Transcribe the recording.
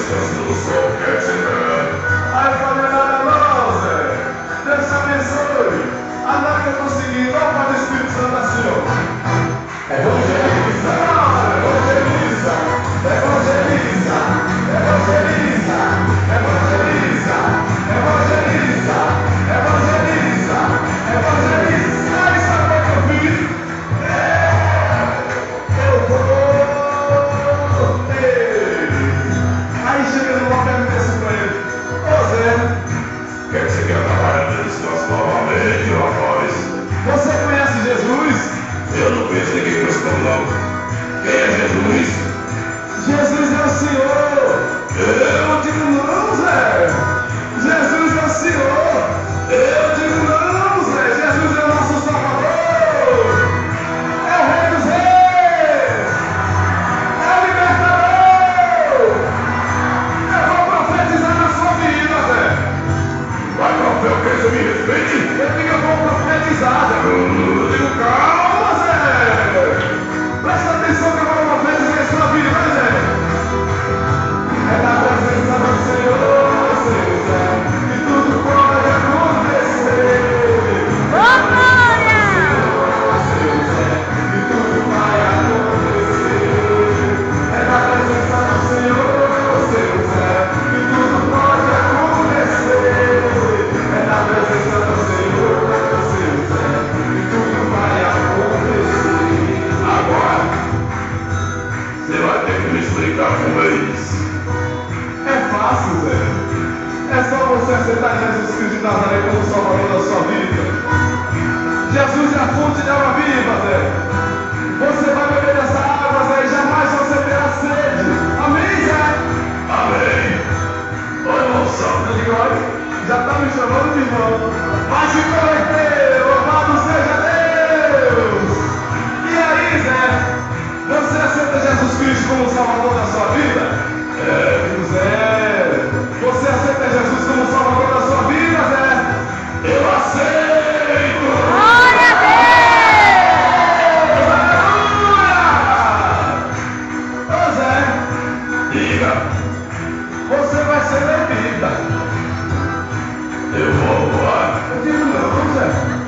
descanso do sol quer te ver. Aí falei nada não, Zé. Deus te abençoe. Agora que eu tô seguindo, olha o Pai do Espírito Santo assim, ó. Evangeliza, evangeliza, evangeliza, evangeliza, evangeliza, evangeliza, evangeliza, evangeliza. Aí sabe o que eu fiz? Eu voltei. Aí chega no local e pergunta assim pra ele: ô Zé, Quer que você quer trabalhar de descanso novamente, rapaz? você conhece Jesus? Eu não conheço ninguém com esse nome, não. Quem é Jesus? Jesus é o Senhor. Eu digo não, Zé. Jesus é o Senhor. Eu digo não, Zé. Jesus é o nosso Salvador. É o Rei dos Reis. É o Libertador. Eu vou profetizar na sua vida, Zé. Vai pra fé, eu quero que você me respeite. Eu digo eu vou profetizar, Zé. Eu digo calma, Zé. Presta atenção que eu vou profetizar em sua vida, vai, Zé. É na presença do Senhor, seu Zé, que tudo pode acontecer. Glória! Seu Zé, que tudo vai acontecer. É na presença do Senhor, seu Zé, que tudo pode acontecer. É na presença do Senhor, seu Zé, que tudo vai acontecer. Agora, você vai ter que me explicar como é isso. É fácil, Zé. É só você aceitar Jesus Cristo de Nazaré como Salvador da sua vida. Jesus é a fonte de água viva, Zé. Você vai beber dessa água, Zé, e jamais você terá sede. Amém, Zé? Amém. Ô, irmãozão. Eu digo, olha, já está me chamando de irmão. Mas se converteu, louvado seja Deus. E aí, Zé? Você aceita Jesus Cristo como Salvador da sua vida? Zé, você aceita Jesus como Salvador da sua vida, Zé? Eu aceito. Glória a Aleluia! Ô Zé, Diga, você vai ser levita. eu vou voar. Eu digo não, Zé.